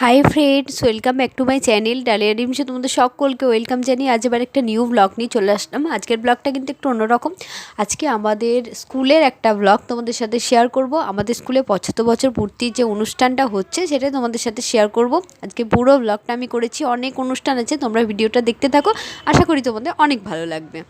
High friends, welcome back to my channel Dalia ডিমসে তোমাদের সকলকে ওয়েলকাম জানিয়ে আজ এবার একটা নিউ ব্লগ নিয়ে চলে আসলাম। আজকের ব্লগটা কিন্তু একটু অন্যরকম। আজকে আমাদের স্কুলের একটা ব্লগ তোমাদের সাথে শেয়ার করব। আমাদের স্কুলে 75 বছর পূর্তির যে অনুষ্ঠানটা হচ্ছে সেটা তোমাদের সাথে শেয়ার করব। আজকে পুরো ব্লগটা আমি করেছি, অনেক অনুষ্ঠান আছে, তোমরা ভিডিওটা দেখতে থাকো, আশা করি তোমাদের অনেক ভালো লাগবে।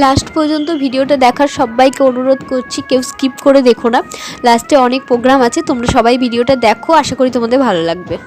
লাস্ট পর্যন্ত ভিডিওটা দেখার সবাইকে অনুরোধ করছি, কেউ স্কিপ করে দেখো না। লাস্টে অনেক প্রোগ্রাম আছে, তোমরা সবাই ভিডিওটা দেখো, আশা করি তোমাদের ভালো লাগবে।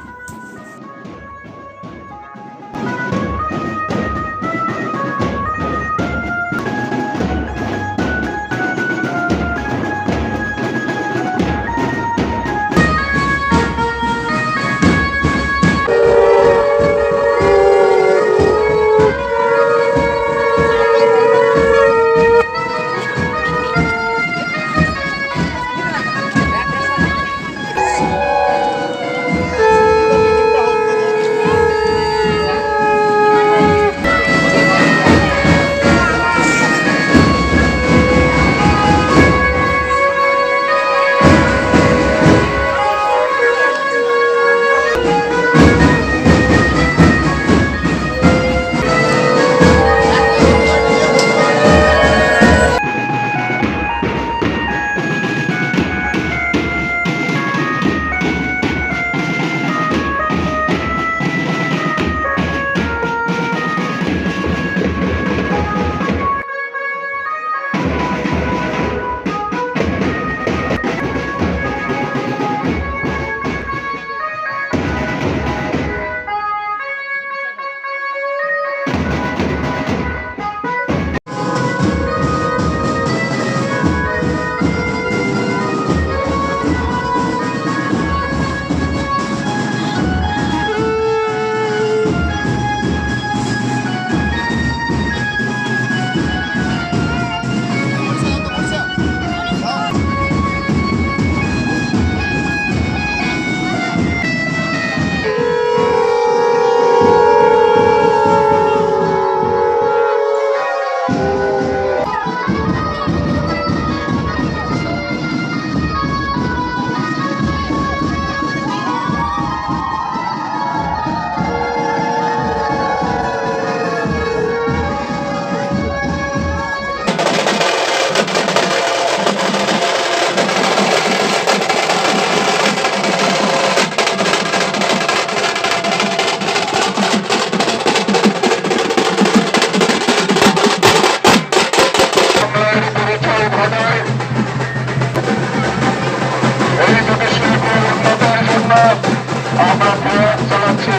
আমরা প্রয়াস চালাচ্ছি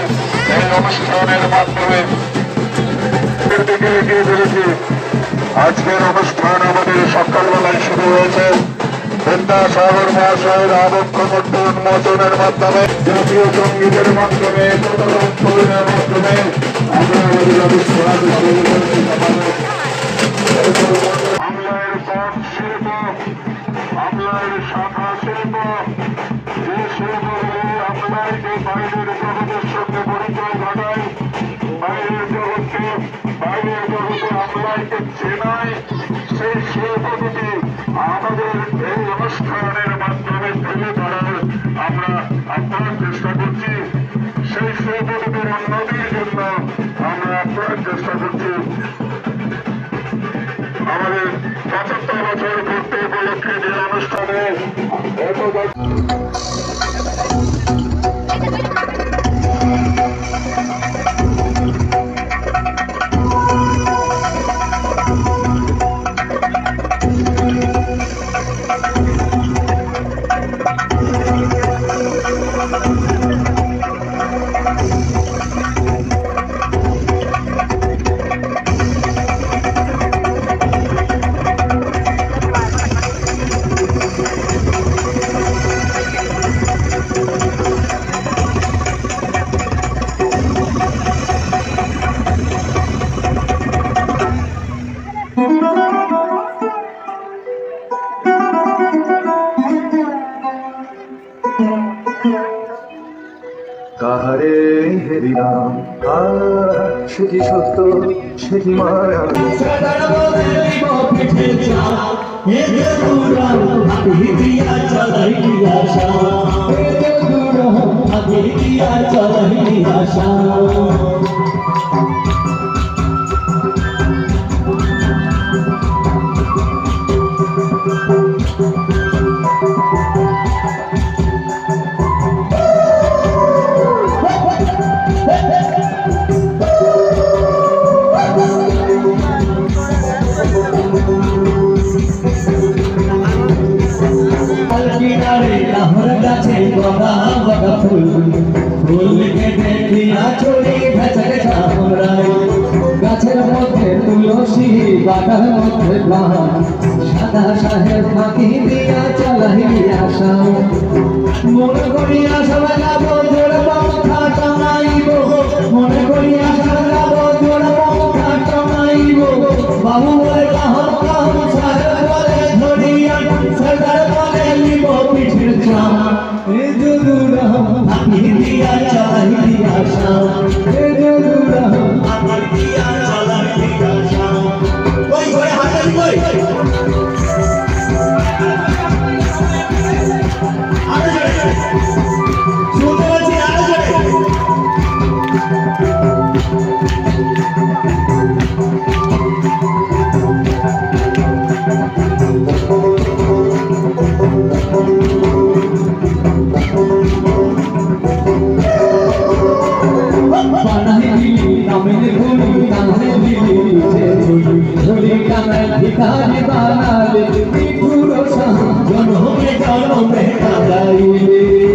এই অনুষ্ঠানের মাধ্যমে। আজকের অনুষ্ঠান আমাদের সকালবেলায় শুরু হয়েছে বিদ্যাসাগর মহাশয়ের আবক্ষ মূর্তি উন্মোচনের মাধ্যমে, জাতীয় সঙ্গীতের মাধ্যমে, মাধ্যমে আমরা আমাদের অনুষ্ঠান শুরু করছি। আমলার পাট শিল্প, আমলার শাখা শিল্প, যে শিল্পগুলি আমলাইকে বাইরের জগতের সঙ্গে পরিচয় ঘটায়, বাইরের জগৎকে বাইরের জগতে আমলাইকে চেনায়, সেই শিল্পগুলি আমাদের এই অনুষ্ঠানের মাধ্যমে তুলে ধরার আমরা আপ্রাণ চেষ্টা করছি। সেই শিল্পগুলির উন্নতির জন্য আমরা আপ্রাণ চেষ্টা করছি। আমাদের 75 বছর পূর্তি উপলক্ষে যে অনুষ্ঠানে রাম সে কি সত্য সে কি মায়া গাছের মধ্যে তুলসী বাগান মধ্যে প্রাণ সাদা সাহেব ফাঁকি দিয়া চালাইয়া সাম মনে করিয়া সবাই যাব জোর পঙ্খা টানাইব মনে করিয়া সবাই যাব জোর পঙ্খা টানাইব বাবু বলে কাহন কাহন সাহেব বলে ধরিয়া সরদার বলে নিব পিঠের চাম এ যদুরাম ফাঁকি দিয়া চালাইয়া সাম এ যদুরাম ভিখারি বানালে জনমে জনমে কাঁদাইলে